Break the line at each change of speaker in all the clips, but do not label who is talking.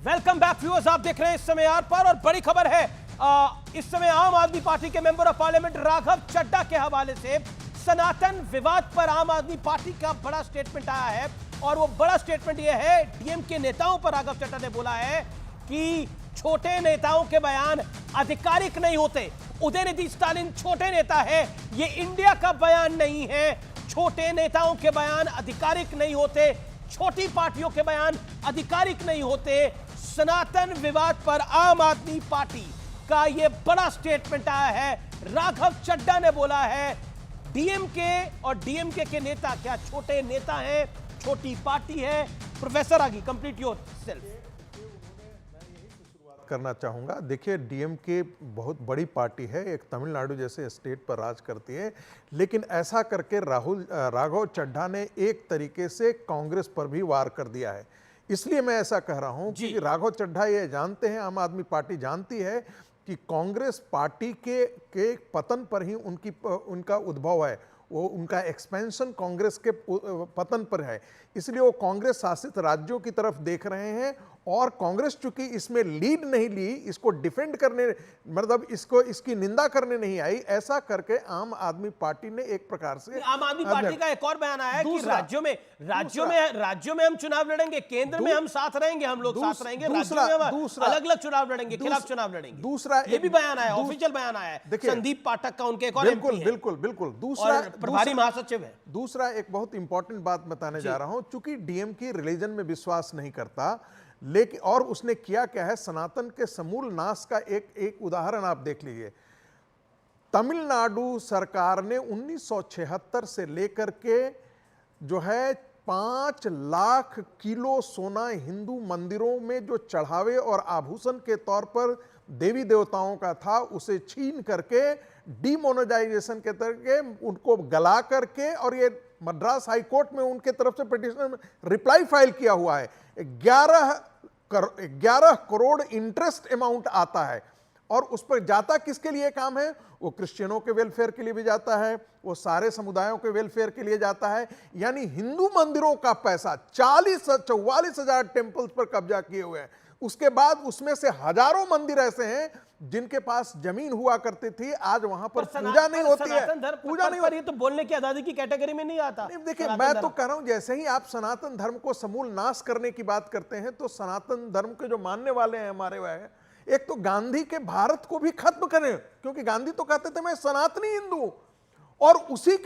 Welcome back viewers, आप देख रहे हैं इस समय आर पर और बड़ी खबर है। इस समय आम आदमी पार्टी के member of parliament Raghav Chadha के हवाले से सनातन विवाद पर आम आदमी पार्टी का बड़ा स्टेटमेंट आया है और वो बड़ा स्टेटमेंट ये है, डीएम के नेताओं पर राघव चड्ढा ने बोला है कि छोटे नेताओं के बयान आधिकारिक नहीं होते। उदयनिधि स्टालिन छोटे नेता है, ये इंडिया का बयान नहीं है। छोटे नेताओं के बयान आधिकारिक नहीं होते, छोटी पार्टियों के बयान आधिकारिक नहीं होते। सनातन विवाद पर आम आदमी पार्टी का यह बड़ा स्टेटमेंट आया है। राघव चड्ढा ने बोला है डीएमके और डीएमके के नेता क्या छोटे नेता हैं, छोटी पार्टी है। प्रोफेसर आगे कंप्लीट योर सेल्फ।
करना चाहूँगा। देखिए, डीएमके बहुत बड़ी पार्टी है, एक तमिलनाडु जैसे स्टेट पर राज करती है, लेकिन ऐसा करके राघव चड्ढा ने एक तरीके से कांग्रेस पर भी वार कर दिया है। इसलिए मैं ऐसा कह रहा हूँ कि राघव चड्ढा ये जानते हैं, आम आदमी पार्टी जानती है कि कांग्रेस पार्टी के पतन पर ही उनका उद्भव है, वो उनका एक्सपेंशन कांग्रेस के पतन पर है। इसलिए वो कांग्रेस शासित राज्यों की तरफ देख रहे हैं और कांग्रेस चूंकि इसमें लीड नहीं ली, इसको डिफेंड करने मतलब इसकी निंदा करने नहीं आई, ऐसा करके आम आदमी पार्टी ने एक प्रकार से
आम आदमी पार्टी का एक और बयान आया है कि राज्यों में हम चुनाव लड़ेंगे, केंद्र में हम साथ रहेंगे, हम लोग साथ रहेंगे, राज्यों में अलग अलग चुनाव लड़ेंगे, खिलाफ चुनाव लड़ेंगे।
दूसरा
ये भी बयान आया, ऑफिशियल बयान आया है संदीप पाठक का, उनके एक और एमपी हैं।
बिल्कुल दूसरा
प्रभारी महासचिव है।
दूसरा एक बहुत इंपॉर्टेंट बात बताने जा रहा हूं, चूंकि डीएम की रिलीजन में विश्वास नहीं करता, लेकिन और उसने किया क्या है, सनातन के समूल नाश का एक उदाहरण आप देख लीजिए। तमिलनाडु सरकार ने 1976 से लेकर के जो है 5 लाख किलो सोना हिंदू मंदिरों में जो चढ़ावे और आभूषण के तौर पर देवी देवताओं का था, उसे छीन करके डीमोनेटाइजेशन के तरीके उनको गला करके, और ये मद्रास हाई कोर्ट में उनके तरफ से पिटीशन में रिप्लाई फाइल किया हुआ है। 11 करोड़ इंटरेस्ट अमाउंट आता है और उस पर जाता किसके लिए काम है, वो क्रिश्चियनों के वेलफेयर के लिए भी जाता है, वो सारे समुदायों के वेलफेयर के लिए जाता है। यानी हिंदू मंदिरों का पैसा 44,000 टेम्पल्स पर कब्जा किए हुए हैं। उसके बाद उसमें से हजारों मंदिर ऐसे हैं जिनके पास जमीन हुआ करती थी, आज वहां पर पूजा नहीं होती है। पूजा नहीं होती,
ये तो बोलने की आजादी की कैटेगरी में नहीं आता।
नहीं, देखिए, मैं तो कह रहा हूं जैसे ही आप सनातन धर्म को समूल नाश करने की बात करते हैं, तो सनातन धर्म के जो मानने वाले हैं हमारे वह, एक तो गांधी के भारत को भी खत्म करें, क्योंकि गांधी तो कहते थे मैं सनातनी हिंदू, और उसके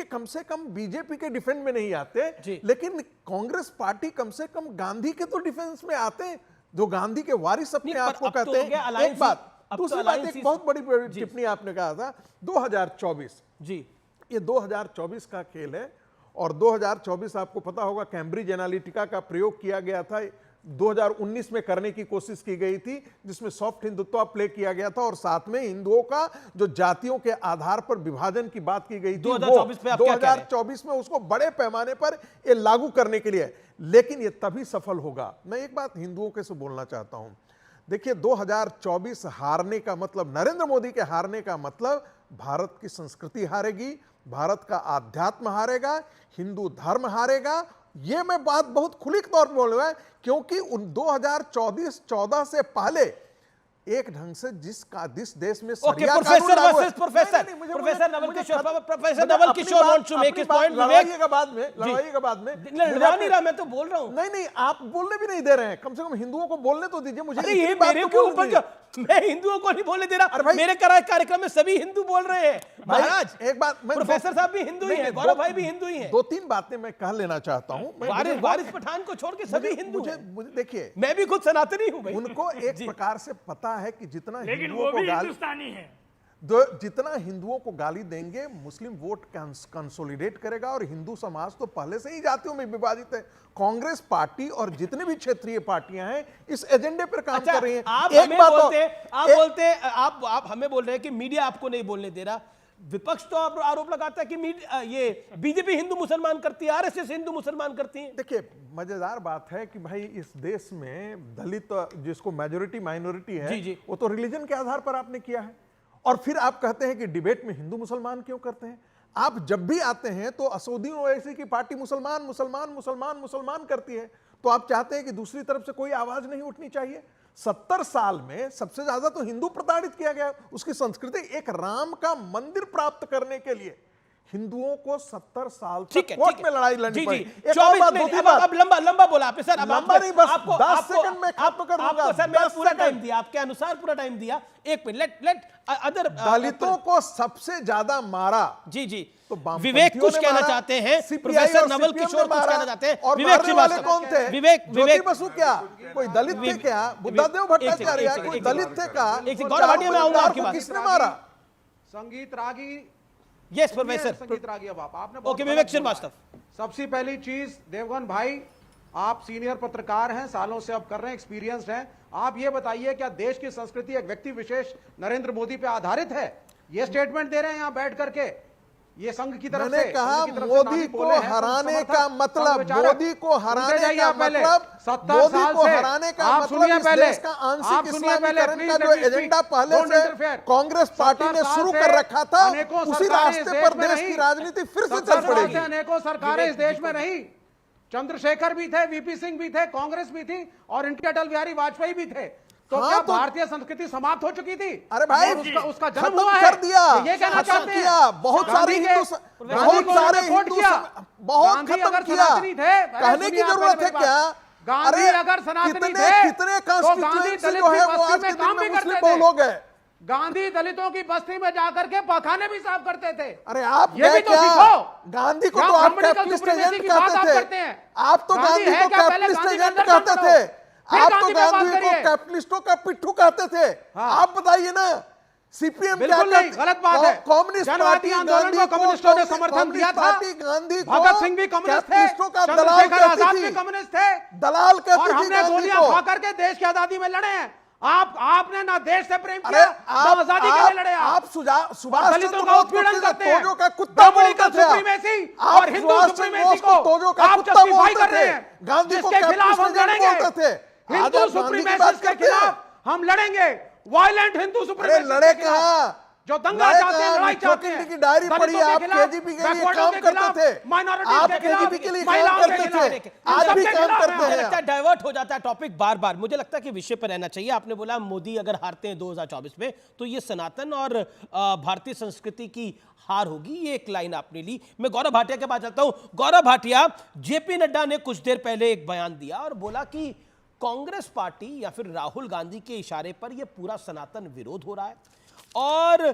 कम से कम बीजेपी के डिफेंस में नहीं आते, लेकिन कांग्रेस पार्टी कम से कम गांधी के तो डिफेंस में आते, जो गांधी के वारिस अपने आप को कहते हैं। एक बात, दूसरी बात, एक बहुत बड़ी टिप्पणी आपने कहा था 2024 जी, ये 2024 का खेल है और 2024 आपको पता होगा कैम्ब्रिज एनालिटिका का प्रयोग किया गया था, 2019 में करने की कोशिश की गई थी, जिसमें सॉफ्ट हिंदुत्व प्ले किया गया था और साथ में हिंदुओं का जो जातियों के आधार पर विभाजन की बात की गई थी, 2024 में उसको बड़े पैमाने पर ये लागू करने के लिए, लेकिन ये तभी सफल होगा। मैं एक बात हिंदुओं के से बोलना चाहता हूं, देखिए 2024 हारने का मतलब, नरेंद्र मोदी के हारने का मतलब भारत की संस्कृति हारेगी, भारत का आध्यात्म हारेगा, हिंदू धर्म हारेगा। ये मैं बात बहुत खुली तौर पर बोल रहा हूं, क्योंकि 2014 से पहले एक ढंग से जिस देश में
professor Naval Kishore wants to make his point.
लड़ाइएगा बाद में
लड़ा नहीं रहा, मैं तो बोल रहा हूं।
नहीं, आप बोलने भी नहीं दे रहे हैं, कम से कम हिंदुओं को बोलने तो दीजिए मुझे।
ये मेरे के ऊपर, मैं हिंदुओं को नहीं बोलने दे रहा, मेरे कार्यक्रम में सभी हिंदू बोल रहे हैं महाराज।
एक बात,
प्रोफेसर साहब भी हिंदू ही हैं, गौरव भाई भी हिंदू ही हैं।
2-3 बातें मैं कह लेना चाहता हूं।
वारिस पठान को छोड़ के सभी हिंदू हैं।
मुझे देखिए,
मैं भी खुद सनातनी हूं भाई।
उनको एक प्रकार से पता है कि जितना
हिंदुओं को हिंदुस्तानी है,
जितना हिंदुओं को गाली देंगे मुस्लिम वोट कंसोलिडेट करेगा, और हिंदू समाज तो पहले से ही जातियों में विभाजित है। कांग्रेस पार्टी और जितने भी क्षेत्रीय पार्टियां हैं इस एजेंडे पर काम कर रही हैं।
आप हमें बोल रहे हैं कि मीडिया आपको नहीं बोलने दे रहा। विपक्ष तो आरोप लगाता है कि ये बीजेपी हिंदू मुसलमान करती है, आरएसएस हिंदू मुसलमान करती है।
देखिए, मजेदार बात है कि भाई इस देश में दलित जिसको मेजोरिटी माइनॉरिटी है, वो तो रिलीजन के आधार पर आपने किया है, और फिर आप कहते हैं कि डिबेट में हिंदू मुसलमान क्यों करते हैं। आप जब भी आते हैं तो असदुद्दीन ओवैसी की पार्टी मुसलमान मुसलमान मुसलमान मुसलमान करती है, तो आप चाहते हैं कि दूसरी तरफ से कोई आवाज नहीं उठनी चाहिए। 70 साल में सबसे ज्यादा तो हिंदू प्रताड़ित किया गया, उसकी संस्कृति। एक राम का मंदिर प्राप्त करने के लिए हिंदुओं को 70 साल तक कोर्ट में लड़ाई लड़नी पड़ी।
एक और बात, दो तीन बात। अब लंबा बोला आपने सर, अब
लंबा नहीं, बस 10 सेकंड में खत्म कर दूंगा।
आपको सर मैंने पूरा टाइम दिया, आपके अनुसार पूरा टाइम दिया। एक मिनट, लेट अदर
दलितों को सबसे ज्यादा मारा।
जी
तो
विवेक कुछ कहना चाहते हैं, प्रोफेसर नवल किशोर कुछ कहना चाहते हैं।
और
विवेक
वाले कौन थे?
विवेक
बसु क्या कोई दलित थे क्या? बुद्धदेव भट्टाचार्य कोई दलित थे क्या?
गौरव भाटिया में आऊंगा आपकी बात।
किसने मारा?
संगीत रागी।
Yes professor.
संगीत रागी। अब आपने
ओके, विवेक श्रीवास्तव।
सबसे पहली चीज, देवगन भाई आप सीनियर पत्रकार हैं, सालों से अब कर रहे हैं, एक्सपीरियंस्ड हैं। आप ये बताइए, क्या देश की संस्कृति एक व्यक्ति विशेष नरेंद्र मोदी पे आधारित है? ये स्टेटमेंट दे रहे हैं यहां बैठ करके, ये संघ की तरफ से।
मैंने कहा मोदी को हराने का मतलब, मोदी को हराने का मतलब,
70 साल से
हराने का
आप
मतलब
सुनिए
इस
पहले,
देश का आंशिक
आप सुनिए पहले,
इस्लामीकरण का जो एजेंडा पहले से कांग्रेस पार्टी ने शुरू कर रखा था, उसी रास्ते पर देश की राजनीति फिर से चल पड़ेगी।
अनेकों सरकारें इस देश में रही, चंद्रशेखर भी थे, वीपी सिंह भी थे, कांग्रेस भी थी, और इनके अटल बिहारी वाजपेयी भी थे। तो क्या भारतीय संस्कृति समाप्त हो चुकी थी?
अरे भाई,
उसका जन्म
खत्म
हुआ है,
कर दिया,
ये कहना चाहते हैं।
बहुत सारे हिंदू बहुत खत्म किया, कहने की जरूरत है क्या?
गांधी अगर सनातनी थे
कितने
तो गांधी दलित
जो है
की
वो आज
बस्ती
के
में काम
दिन
भी
में
करते
मुस्लिम बहुल हो
थे।
गए।
गांधी दलितों की बस्ती में जाकर के पखाने भी साफ करते थे।
अरे आप
ये भी तो
क्या?
सीखो।
गांधी को
क्या
तो आप
ब्राह्मणिकल
कैपिटलिस्ट
सुप्रीमेसी
एजेंट
की बात आप
कहते
करते
थे।
हैं?
आप तो गांधी
है
को
क्या? पहले
कैपिटलिस्ट
गांधी के
एजेंट
अंदर
कहते
काम
थे।
करो।
आप तो
फिर गांधी पे बात
गांधी को
करिए।
कैपिटलिस्टों का पिट्ठू कहते थे। आप बताइए ना, सीपीएम क्या
बिल्कुल नहीं,
कहती?
गलत बात है।
कम्युनिस्ट
जनवादी
पार्टी
आंदोलन
गांधी
को
को,
कम्युनिस्टों ने समर्थन दिया था।
गांधी को
भगत सिंह भी कम्युनिस्ट थे,
कैपिटलिस्टों का दलाल
चंद्रशेखर आजाद
कहती
भी
थी,
कम्युनिस्ट थे,
दलाल
और
कहती थी
हमने
गांधी
गोलियां
को।
खा करके देश की आजादी में लड़े हैं। आपने ना देश से प्रेम
अरे
किया, ना आजादी के लिए लड़े।
आप सुभाष
दलितों
चंद्र
का
बोस
उत्पीड़न करते हैं,
तोजो का कुत्ता बोलते
ब्राह्मणिकल
थे।
सुप्रीमेसी
आप
और हिंदू
सुभाष चंद्र
सुप्रीमेसी
बोस को तोजो का
आप
कुत्ता
जस्टिफाई
बोलते
कर रहे
थे।
हैं।
गांधी को
जिसके खिलाफ हम
कैपिटलिस्ट एजेंट
लड़ेंगे,
बोलते थे। आज
हिंदू
आप गांधी की बात
सुप्रीमेसिस्ट के
करते हैं।
खिलाफ हम लड़ेंगे। वायलेंट हिंदू
अरे
सुप्रीमेसिस्ट
लड़े
के खिलाफ,
कहाँ?
जो दंगा चाहते हैं, लड़ाई चाहते हैं।
की डायरी पढ़ी, आप केजीपी के लिए काम करते थे, आप केजीपी के लिए काम करते थे, आज भी काम करते हैं।
डाइवर्ट हो जाता है टॉपिक बार बार। मुझे लगता है कि विषय पर रहना चाहिए। आपने बोला मोदी अगर हारते हैं 2024 में तो ये सनातन और भारतीय संस्कृति की हार होगी, ये एक लाइन आपने ली। मैं गौरव भाटिया के पास चलता हूं। गौरव भाटिया, जेपी नड्डा ने कुछ देर पहले एक बयान दिया और बोला कि कांग्रेस पार्टी या फिर राहुल गांधी के इशारे पर यह पूरा सनातन विरोध हो रहा है, और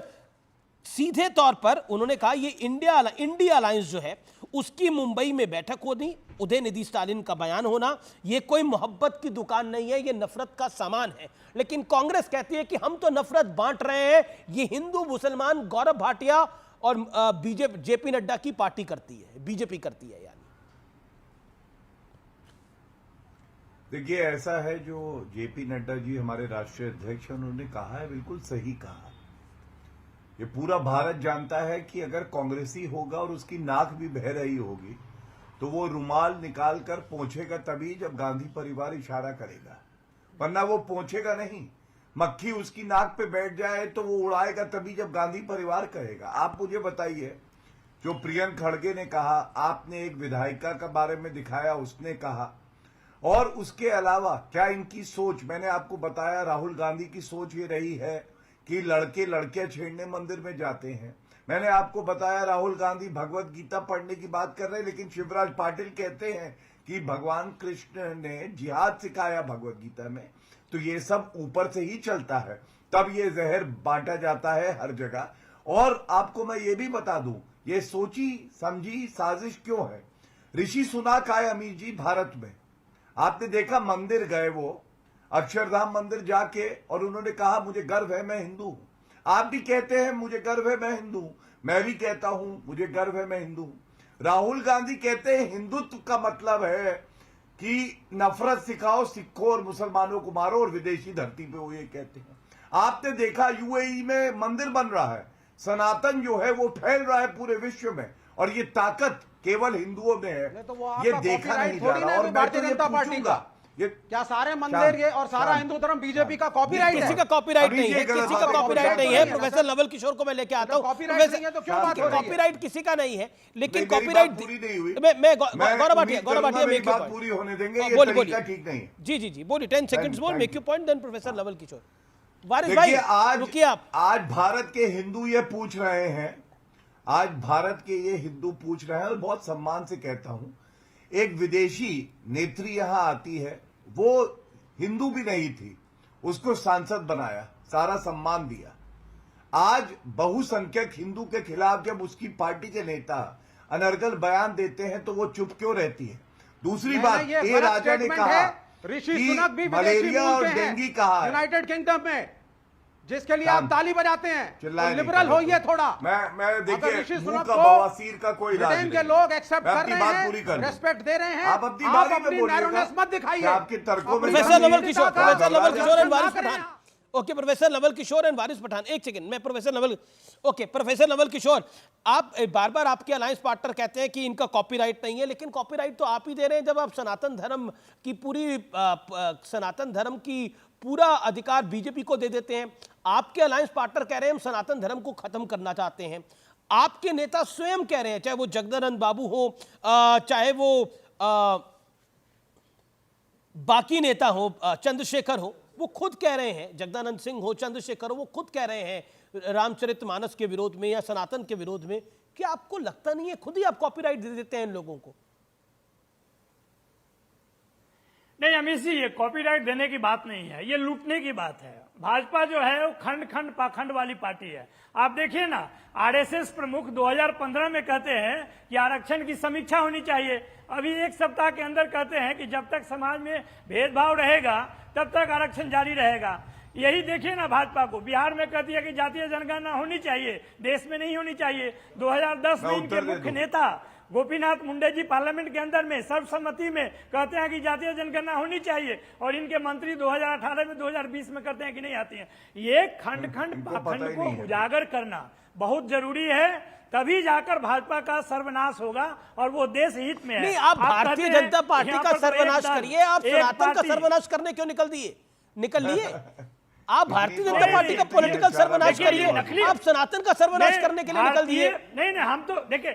सीधे तौर पर उन्होंने कहा ये इंडिया अलायंस जो है उसकी मुंबई में बैठक होनी, उदयनिधि स्टालिन का बयान होना, ये कोई मोहब्बत की दुकान नहीं है, ये नफरत का सामान है। लेकिन कांग्रेस कहती है कि हम तो नफरत बांट रहे हैं, ये हिंदू मुसलमान गौरव भाटिया और बीजेपी जेपी नड्डा की पार्टी करती है, बीजेपी करती है। यानी
देखिए, ऐसा है जो जेपी नड्डा जी हमारे राष्ट्रीय अध्यक्ष हैं, उन्होंने कहा है, बिल्कुल सही कहा। ये पूरा भारत जानता है कि अगर कांग्रेसी होगा और उसकी नाक भी बह रही होगी तो वो रुमाल निकालकर पोंछेगा तभी जब गांधी परिवार इशारा करेगा, वरना वो पोंछेगा नहीं। मक्खी उसकी नाक पे बैठ जाए तो वो उड़ाएगा तभी जब गांधी परिवार कहेगा। आप मुझे बताइए, जो प्रियंक खड़गे ने कहा, आपने एक विधायिका के बारे में दिखाया, उसने कहा, और उसके अलावा क्या इनकी सोच, मैंने आपको बताया राहुल गांधी की सोच ये रही है कि लड़के लड़कियां छेड़ने मंदिर में जाते हैं। मैंने आपको बताया राहुल गांधी भगवत गीता पढ़ने की बात कर रहे हैं, लेकिन शिवराज पाटिल कहते हैं कि भगवान कृष्ण ने जिहाद सिखाया भगवत गीता में। तो ये सब ऊपर से ही चलता है, तब ये जहर बांटा जाता है हर जगह। और आपको मैं ये भी बता दूं, ये सोची समझी साजिश क्यों है। ऋषि सुनाक आए अमीर जी भारत में, आपने देखा मंदिर गए वो अक्षरधाम मंदिर जाके, और उन्होंने कहा मुझे गर्व है मैं हिंदू हूं। आप भी कहते हैं मुझे गर्व है मैं हिंदू हूं, मैं भी कहता हूं मुझे गर्व है मैं हिंदू हूं। राहुल गांधी कहते हैं हिंदुत्व का मतलब है कि नफरत सिखाओ, सिखों और मुसलमानों को मारो और विदेशी धरती पे वो ये कहते हैं। आपने देखा यूएई में मंदिर बन रहा है, सनातन जो है वो फैल रहा है पूरे विश्व में, और ये ताकत केवल हिंदुओं में है,
तो वो
ये
आपका
देखा नहीं जा
थोड़ी
रहा।
ना
और
है
मैं
भारतीय
तो ये
जनता पार्टी
पूछूंगा,
का।
ये
क्या सारे मंदिर ये और सारा हिंदू धर्म बीजेपी का कॉपीराइट
किसी
है?
का कॉपीराइट
अभी
नहीं
ये
है,
गलत
किसी
बात
का
है,
कॉपीराइट
कॉपीराइट
नहीं है।
नहीं है।
प्रोफेसर नवल किशोर को मैं लेके आता हूं।
कॉपीराइट नहीं है तो क्यों बात हो रही है?
कॉपीराइट किसी का नहीं है, लेकिन
नहीं, मेरी
कॉपीराइट
बात पूरी नहीं हुई।
मैं गौरव
उम्मीद करूंगा मेरी बात पूरी होने देंगे, ये
बोलिए
तरीका ठीक नहीं है।
जी बोलिए, 10 सेकंड्स बोल,
Thank
make
you.
You point, then professor Naval Kishore. Waris भाई
देखिए
रुकिए आप।
आज भारत के हिंदू ये पूछ रहे हैं, आज भारत के ये हिंदू पूछ रहे हैं, और बहुत सम्मान से कहता हूं, एक विदेशी नेत्री यहां आती है, वो हिंदू भी नहीं थी, उसको सांसद बनाया, सारा सम्मान दिया। आज बहुसंख्यक हिंदू के खिलाफ जब उसकी पार्टी के नेता अनर्गल बयान देते हैं तो वो चुप क्यों रहती है? दूसरी बात, ए राजा ने कहा
ऋषि
कि
सुनक भी
मलेरिया और डेंगू कहा है।
यूनाइटेड किंगडम में, जिसके लिए आप ताली बजाते हैं,
चिल्लाए
तो
नहीं
लिबरल
करो।
होइए थोड़ा।
मैं
अगर
देखिए
ऋषि
मुंह
सुनक
का
को
बवासीर का कोई इलाज
ब्रिटेन
नहीं।
के लोग एक्सेप्ट
मैं
कर
अपनी
रहे
बात
हैं,
पूरी कर लूं।
रेस्पेक्ट दे रहे हैं,
आप अपनी बारी में बोलिएगा।
नैरोनेस मत दिखाइए।
क्या आपके तर्कों में
प्रोफेसर
नहीं
नवल
है?
किशोर,
ताकत-
प्रोफेसर नवल किशोर एंड
ना
वारिस
करें
पठान।
आप।
Okay professor Naval Kishore and Waris Pathan, एक सेकंड, मैं professor Naval, okay professor Naval Kishore, आप बार बार आपके अलायंस पार्टनर कहते हैं कि इनका कॉपीराइट नहीं है, लेकिन कॉपीराइट तो आप ही दे रहे हैं जब आप सनातन धर्म की सनातन धर्म की पूरा अधिकार बीजेपी को दे देते हैं। आपके अलायंस पार्टनर कह रहे हैं हम सनातन धर्म को खत्म करना चाहते हैं, आपके नेता स्वयं कह रहे हैं, चाहे वो जगदानंद बाबू हो, चाहे वो बाकी नेता हो, चंद्रशेखर हो, वो खुद कह रहे हैं, जगदानंद सिंह हो, चंद्रशेखर हो, वो खुद कह रहे हैं रामचरितमानस के विरोध में या सनातन के विरोध में। क्या आपको लगता नहीं है खुद ही आप कॉपीराइट दे देते हैं इन लोगों को?
नहीं अमित जी, ये कॉपीराइट देने की बात नहीं है, ये लूटने की बात है। भाजपा जो है वो खंड खंड पाखंड वाली पार्टी है। आप देखिए ना, आरएसएस प्रमुख 2015 में कहते हैं कि आरक्षण की समीक्षा होनी चाहिए, अभी एक सप्ताह के अंदर कहते हैं कि जब तक समाज में भेदभाव रहेगा तब तक आरक्षण जारी रहेगा। यही देखिए ना भाजपा को, बिहार में कहती है कि जातीय जनगणना होनी चाहिए, देश में नहीं होनी चाहिए। 2010 में इनके मुख्य नेता गोपीनाथ मुंडे जी पार्लियामेंट के अंदर में सर्वसम्मति में कहते हैं कि जातीय जनगणना होनी चाहिए, और इनके मंत्री 2018 में 2020 में कहते हैं कि नहीं आती है। ये खंड खंड पाखंड को उजागर करना बहुत जरूरी है, तभी जाकर भाजपा का सर्वनाश होगा और वो देश हित में है।
नहीं, आप भारतीय जनता पार्टी का सर्वनाश करिए, आप सनातन का सर्वनाश करने क्यों निकल लिए? आप भारतीय जनता पार्टी का पॉलिटिकल सर्वनाश करिए, आप सनातन का सर्वनाश करने के लिए निकल दिए।
नहीं, हम तो देखिए,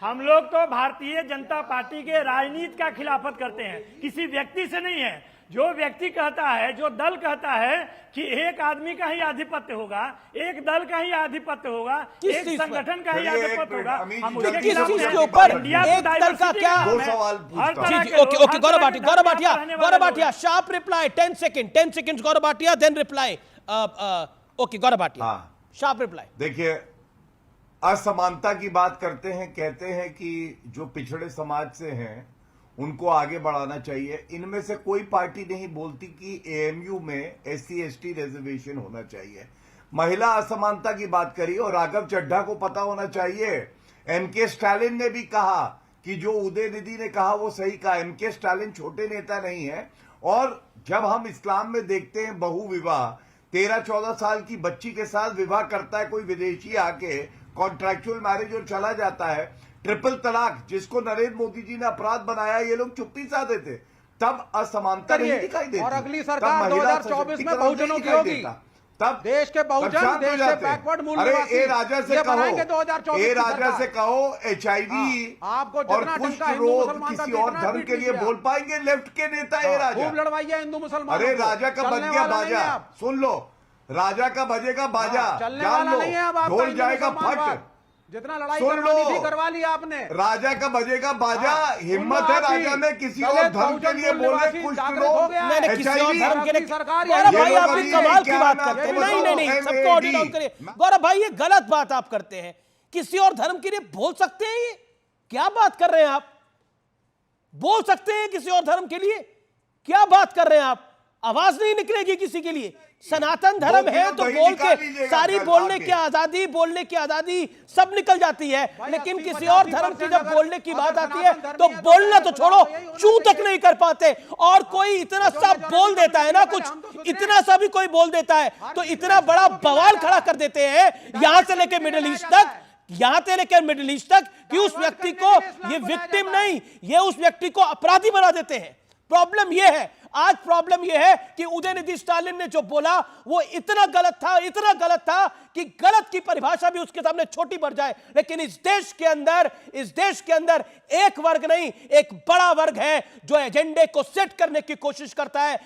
हम लोग तो भारतीय जनता पार्टी के राजनीति का खिलाफत करते हैं, किसी व्यक्ति से नहीं है। जो व्यक्ति कहता है, जो दल कहता है कि एक आदमी का ही आधिपत्य होगा, एक दल का ही आधिपत्य होगा, एक संगठन का ही आधिपत्य होगा, हम उसके
किस चीज के ऊपर एक दल का क्या?
दो सवाल पूछता हूं।
जी, okay Gaurav Bhatia sharp reply, 10 second Gaurav Bhatia, then reply. Okay Gaurav Bhatia, sharp reply.
देखिए, असमानता की बात करते हैं, कहते हैं कि जो पिछड़े समाज से हैं उनको आगे बढ़ाना चाहिए। इनमें से कोई पार्टी नहीं बोलती कि एएमयू में SC/ST रिजर्वेशन होना चाहिए। महिला असमानता की बात करी, और राघव चड्ढा को पता होना चाहिए, MK स्टालिन ने भी कहा कि जो उदयनिधि ने कहा वो सही कहा। MK स्टालिन छोटे नेता नहीं है। और जब हम इस्लाम में देखते हैं बहु विवाह, 13-14 साल की बच्ची के साथ विवाह करता है कोई विदेशी आके, कॉन्ट्रैक्चुअल मैरिज, और चला जाता है। ट्रिपल तलाक, जिसको नरेंद्र मोदी जी ने अपराध बनाया, ये लोग चुप्पी साधे थे, तब असमानता नहीं दिखाई देती।
और अगली सरकार 2024 में बहुजनों की होगी,
तब
देश के बहुजन, देश के बैकवर्ड मूल्यवासी
ए राजा से कहो,
बनाएंगे 2024
ए राजा से कहो HIV
आपको
और
जितना
कुष्ठ
ढंका हिंदू
रोग
मुसलमान का
किसी और
जितना
धर्म
पीट
के लिए
लीजिए
बोल पाएंगे? लेफ्ट के नेता ए राजा
खूब लड़वाइए हिंदू मुसलमान।
अरे राजा का बज गया बाजा, सुन लो, राजा का बजेगा बाजा,
चलने
जान
वाला
लो,
नहीं है अब आपका
ढोल
हिंदू
जाएगा
मुसलमान
फट।
बात। जितना लड़ाई
सुन
करवानी
लो,
थी करवा लिया आपने।
राजा का बजेगा बाजा, हिम्मत
सुन
है
लो आप
राजा
ही,
में किसी
दलित
और धर्म के
बहुजन
लिए बोले,
मूल्यवासी
कुछ
जागृत हो गया है।
मैंने किसी और
HIV
धर्म के लिए
सरकार,
गौरव भाई
ये
आप
लोग
भी
अभी
कमाल की
क्या
बात
नाम
करते हैं।
बताओ,
नहीं,
MAD।
सबको ऑडियो डाउन करिए। गौरव भाई ये गलत बात आप करते हैं, किसी और धर्म के लिए बोल सकते हैं? ये क्या बात कर रहे हैं आप? बोल सकते हैं किसी और धर्म के लिए? क्या बात कर रहे हैं आप? आवाज नहीं निकलेगी किसी के लिए? सनातन धर्म है तो बोल के सारी बोलने की आजादी सब निकल जाती है, लेकिन किसी और धर्म की जब बोलने की बात आती है तो बोलना तो छोड़ो, चू तक नहीं कर पाते। और कोई इतना सा बोल देता है ना, कुछ इतना सा भी कोई बोल देता है तो इतना बड़ा बवाल खड़ा कर देते हैं, यहां से लेकर मिडिल ईस्ट तक कि उस व्यक्ति को ये विक्टिम नहीं, ये उस व्यक्ति को अपराधी बना देते हैं। प्रॉब्लम यह है, आज प्रॉब्लम यह है कि उदयनिधि स्टालिन ने जो बोला वो इतना गलत था कि गलत की परिभाषा भी उसके सामने छोटी पड़ जाए। लेकिन इस देश के अंदर एक वर्ग नहीं, एक बड़ा वर्ग है जो एजेंडे को सेट करने की कोशिश करता है।